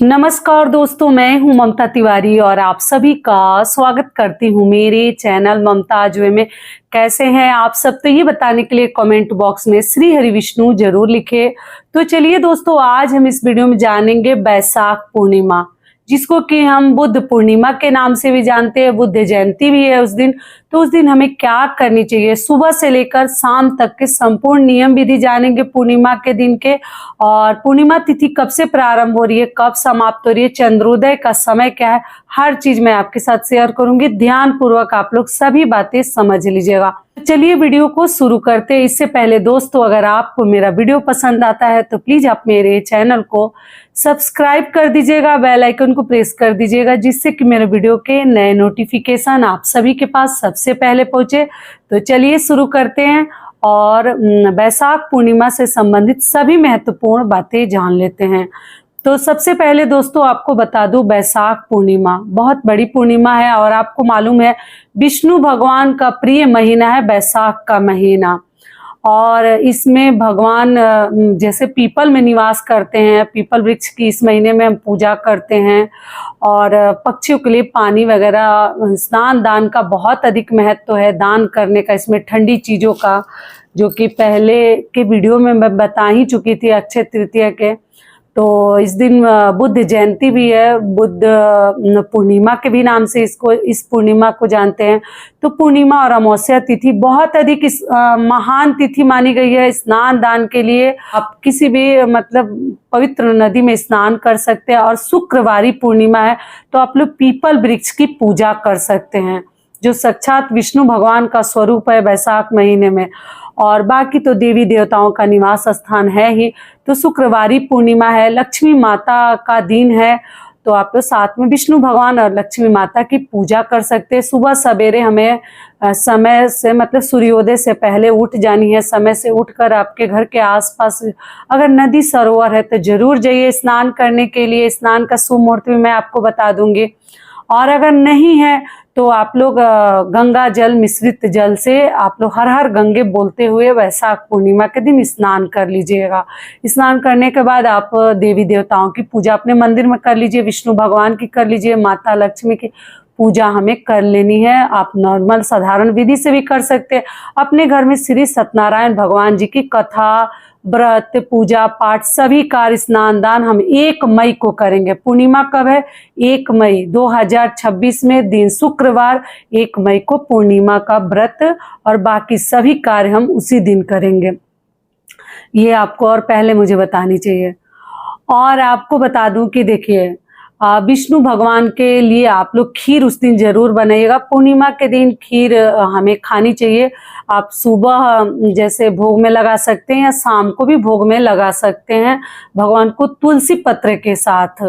नमस्कार दोस्तों, मैं हूं ममता तिवारी और आप सभी का स्वागत करती हूं मेरे चैनल ममताज वे में। कैसे हैं आप सब? तो ये बताने के लिए कमेंट बॉक्स में श्री हरि विष्णु जरूर लिखे। तो चलिए दोस्तों, आज हम इस वीडियो में जानेंगे बैसाख पूर्णिमा, जिसको कि हम बुद्ध पूर्णिमा के नाम से भी जानते हैं। बुद्ध जयंती भी है उस दिन। तो उस दिन हमें क्या करनी चाहिए, सुबह से लेकर शाम तक के संपूर्ण नियम विधि जानेंगे पूर्णिमा के दिन के। और पूर्णिमा तिथि कब से प्रारंभ हो रही है, कब समाप्त हो रही है, चंद्रोदय का समय क्या है, हर चीज मैं आपके साथ शेयर करूंगी। ध्यान पूर्वक आप लोग सभी बातें समझ लीजिएगा। चलिए वीडियो को शुरू करते हैं। इससे पहले दोस्तों, अगर आपको मेरा वीडियो पसंद आता है तो प्लीज आप मेरे चैनल को सब्सक्राइब कर दीजिएगा, बेल आइकन को प्रेस कर दीजिएगा, जिससे कि मेरे वीडियो के नए नोटिफिकेशन आप सभी के पास सबसे पहले पहुंचे। तो चलिए शुरू करते हैं और बैसाख पूर्णिमा से संबंधित सभी महत्वपूर्ण बातें जान लेते हैं। तो सबसे पहले दोस्तों आपको बता दूं, बैसाख पूर्णिमा बहुत बड़ी पूर्णिमा है और आपको मालूम है विष्णु भगवान का प्रिय महीना है बैसाख का महीना। और इसमें भगवान जैसे पीपल में निवास करते हैं, पीपल वृक्ष की इस महीने में हम पूजा करते हैं। और पक्षियों के लिए पानी वगैरह, स्नान दान का बहुत अधिक महत्व है, दान करने का, इसमें ठंडी चीज़ों का, जो कि पहले के वीडियो में मैं बता ही चुकी थी अक्षय तृतीया के। तो इस दिन बुद्ध जयंती भी है, बुद्ध पूर्णिमा के भी नाम से इस पूर्णिमा को जानते हैं। तो पूर्णिमा और अमावस्या तिथि बहुत अधिक महान तिथि मानी गई है स्नान दान के लिए। आप किसी भी मतलब पवित्र नदी में स्नान कर सकते हैं। और शुक्रवारी पूर्णिमा है तो आप लोग पीपल वृक्ष की पूजा कर सकते हैं, जो साक्षात विष्णु भगवान का स्वरूप है बैसाख महीने में। और बाकी तो देवी देवताओं का निवास स्थान है ही। तो शुक्रवारी पूर्णिमा है, लक्ष्मी माता का दिन है, तो आप लोग साथ में विष्णु भगवान और लक्ष्मी माता की पूजा कर सकते हैं। सुबह सवेरे हमें समय से मतलब सूर्योदय से पहले उठ जानी है। समय से उठकर आपके घर के आसपास अगर नदी सरोवर है तो जरूर जाइए स्नान करने के लिए। स्नान का शुभ मुहूर्त भी मैं आपको बता दूंगी। और अगर नहीं है तो आप लोग गंगा जल मिश्रित जल से आप लोग हर हर गंगे बोलते हुए बैसाख पूर्णिमा के दिन स्नान कर लीजिएगा। स्नान करने के बाद आप देवी देवताओं की पूजा अपने मंदिर में कर लीजिए, विष्णु भगवान की कर लीजिए, माता लक्ष्मी की पूजा हमें कर लेनी है। आप नॉर्मल साधारण विधि से भी कर सकते हैं। अपने घर में श्री सत्यनारायण भगवान जी की कथा, व्रत, पूजा पाठ, सभी कार्य, स्नान दान हम 1 मई को करेंगे। पूर्णिमा कब है? 1 मई 2026 में, दिन शुक्रवार 1 मई को पूर्णिमा का व्रत और बाकी सभी कार्य हम उसी दिन करेंगे। ये आपको और पहले मुझे बतानी चाहिए। और आपको बता दूं कि देखिए, विष्णु भगवान के लिए आप लोग खीर उस दिन जरूर बनाइएगा। पूर्णिमा के दिन खीर हमें खानी चाहिए। आप सुबह जैसे भोग में लगा सकते हैं या शाम को भी भोग में लगा सकते हैं भगवान को तुलसी पत्र के साथ।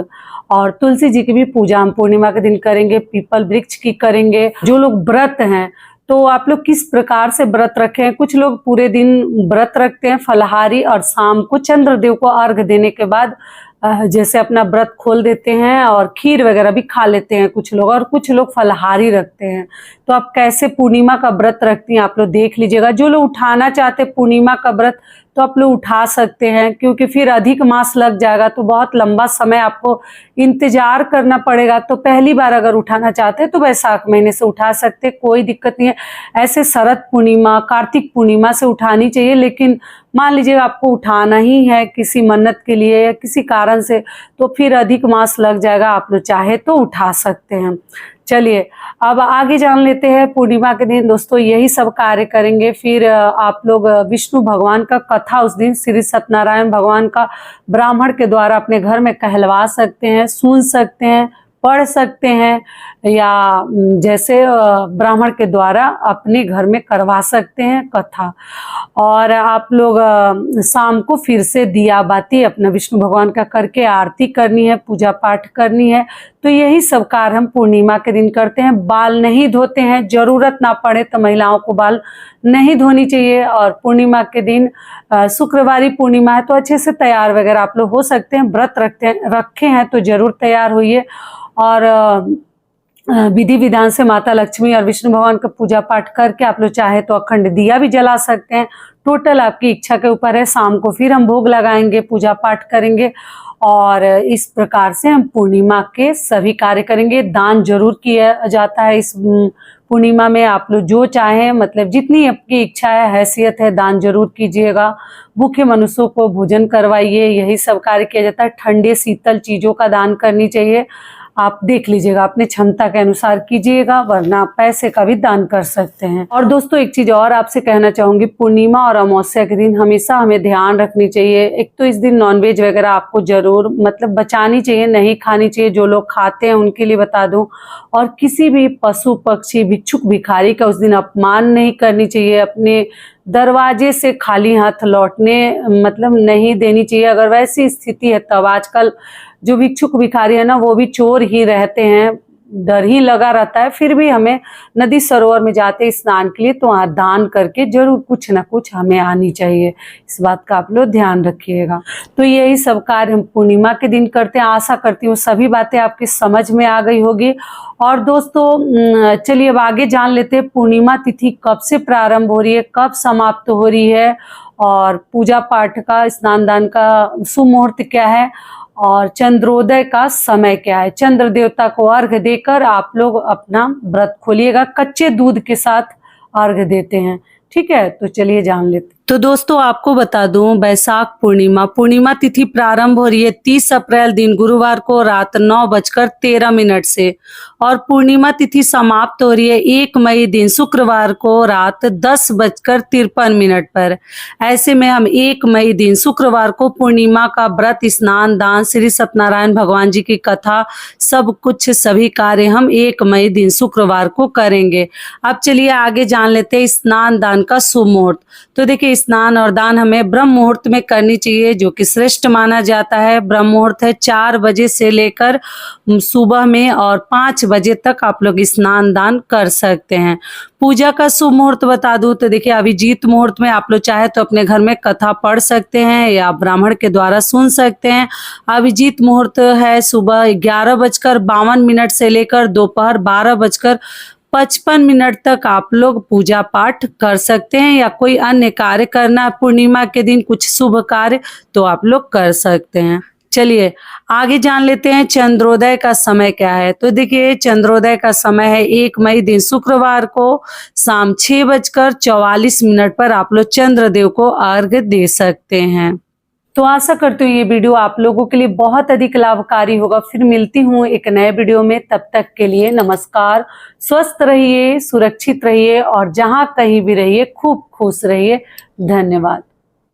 और तुलसी जी की भी पूजा हम पूर्णिमा के दिन करेंगे, पीपल वृक्ष की करेंगे। जो लोग व्रत हैं तो आप लोग किस प्रकार से व्रत रखें? कुछ लोग पूरे दिन व्रत रखते हैं फलाहारी और शाम को चंद्रदेव को अर्घ देने के बाद जैसे अपना व्रत खोल देते हैं और खीर वगैरह भी खा लेते हैं कुछ लोग, और कुछ लोग फलाहारी रखते हैं। तो आप कैसे पूर्णिमा का व्रत रखती हैं आप लोग देख लीजिएगा। जो लोग उठाना चाहते हैं पूर्णिमा का व्रत तो आप लोग उठा सकते हैं, क्योंकि फिर अधिक मास लग जाएगा तो बहुत लंबा समय आपको इंतजार करना पड़ेगा। तो पहली बार अगर उठाना चाहते हैं तो बैसाख महीने से उठा सकते हैं, कोई दिक्कत नहीं है। ऐसे शरद पूर्णिमा, कार्तिक पूर्णिमा से उठानी चाहिए। लेकिन मान लीजिए आपको उठाना ही है किसी मन्नत के लिए या किसी कारण से, तो फिर अधिक मास लग जाएगा। आप लोग चाहे तो उठा सकते हैं। चलिए अब आगे जान लेते हैं। पूर्णिमा के दिन दोस्तों यही सब कार्य करेंगे। फिर आप लोग विष्णु भगवान का कथा उस दिन श्री सत्यनारायण भगवान का ब्राह्मण के द्वारा अपने घर में कहलवा सकते हैं, सुन सकते हैं, पढ़ सकते हैं, या जैसे ब्राह्मण के द्वारा अपने घर में करवा सकते हैं कथा। और आप लोग शाम को फिर से दिया बाती अपना विष्णु भगवान का करके आरती करनी है, पूजा पाठ करनी है। तो यही सब कार्य हम पूर्णिमा के दिन करते हैं। बाल नहीं धोते हैं, जरूरत ना पड़े तो महिलाओं को बाल नहीं धोनी चाहिए। और पूर्णिमा के दिन शुक्रवारी पूर्णिमा है तो अच्छे से तैयार वगैरह आप लोग हो सकते हैं। व्रत रखे हैं तो जरूर तैयार होइए। और विधि विधान से माता लक्ष्मी और विष्णु भगवान का पूजा पाठ करके आप लोग चाहे तो अखंड दिया भी जला सकते हैं। टोटल आपकी इच्छा के ऊपर है। शाम को फिर हम भोग लगाएंगे, पूजा पाठ करेंगे और इस प्रकार से हम पूर्णिमा के सभी कार्य करेंगे। दान जरूर किया जाता है इस पूर्णिमा में। आप लोग जो चाहें, मतलब जितनी आपकी इच्छा है, हैसियत है, दान जरूर कीजिएगा। भूखे मनुष्यों को भोजन करवाइए, यही सब कार्य किया जाता है। ठंडे शीतल चीज़ों का दान करनी चाहिए। आप देख लीजिएगा, अपने क्षमता के अनुसार कीजिएगा, वरना पैसे का भी दान कर सकते हैं। और दोस्तों एक चीज़ और आपसे कहना चाहूँगी, पूर्णिमा और अमावस्या के दिन हमेशा हमें ध्यान रखनी चाहिए। एक तो इस दिन नॉनवेज वगैरह आपको जरूर मतलब बचानी चाहिए, नहीं खानी चाहिए। जो लोग खाते हैं उनके लिए बता दूं। और किसी भी पशु पक्षी भिक्षुक भिखारी का उस दिन अपमान नहीं करनी चाहिए। अपने दरवाजे से खाली हाथ लौटने मतलब नहीं देनी चाहिए। अगर वैसी स्थिति है तब आजकल जो भिक्षुक भिखारी है ना, वो भी चोर ही रहते हैं, डर ही लगा रहता है। फिर भी हमें नदी सरोवर में जाते स्नान के लिए तो वहाँ दान करके जरूर कुछ ना कुछ हमें आनी चाहिए। इस बात का आप लोग ध्यान रखिएगा। तो यही सब कार्य हम पूर्णिमा के दिन करते हैं। आशा करती हूँ सभी बातें आपकी समझ में आ गई होगी। और दोस्तों चलिए अब आगे जान लेते हैं पूर्णिमा तिथि कब से प्रारंभ हो रही है, कब समाप्त हो रही है, और पूजा पाठ का, स्नान दान का शुभ मुहूर्त क्या है, और चंद्रोदय का समय क्या है। चंद्र देवता को अर्घ्य देकर आप लोग अपना व्रत खोलिएगा। कच्चे दूध के साथ अर्घ्य देते हैं, ठीक है। तो चलिए जान लेते हैं। तो दोस्तों आपको बता दूं, बैसाख पूर्णिमा तिथि प्रारंभ हो रही है 30 अप्रैल दिन गुरुवार को रात 9:13 से, और पूर्णिमा तिथि समाप्त हो रही है 1 मई दिन शुक्रवार को रात 10:53 पर। ऐसे में हम 1 मई दिन शुक्रवार को पूर्णिमा का व्रत, स्नान दान, श्री सत्यनारायण भगवान जी की कथा, सब कुछ सभी कार्य हम 1 मई दिन शुक्रवार को करेंगे। अब चलिए आगे जान लेते हैं स्नान दान का शुभ मुहूर्त। तो देखिए स्नान और दान हमें ब्रह्म मुहूर्त में करनी चाहिए, जो कि श्रेष्ठ माना जाता है। ब्रह्म मुहूर्त है 4 बजे से लेकर सुबह में, और 5 बजे तक आप लोग स्नान दान कर सकते हैं। पूजा का शुभ मुहूर्त बता दूं तो देखिए अभिजीत मुहूर्त में आप लोग चाहे तो अपने घर में कथा पढ़ सकते हैं या ब्राह्मण के द्वारा सुन सकते हैं। अभिजीत मुहूर्त है सुबह 11:52 से लेकर दोपहर 12:55 तक आप लोग पूजा पाठ कर सकते हैं, या कोई अन्य कार्य करना पूर्णिमा के दिन, कुछ शुभ कार्य, तो आप लोग कर सकते हैं। चलिए आगे जान लेते हैं चंद्रोदय का समय क्या है। तो देखिए चंद्रोदय का समय है 1 मई दिन शुक्रवार को शाम 6:44 पर आप लोग चंद्रदेव को अर्घ्य दे सकते हैं। तो आशा करती हूँ ये वीडियो आप लोगों के लिए बहुत अधिक लाभकारी होगा। फिर मिलती हूँ एक नए वीडियो में, तब तक के लिए नमस्कार। स्वस्थ रहिए, सुरक्षित रहिए, और जहाँ कहीं भी रहिए खूब खुश रहिए। धन्यवाद।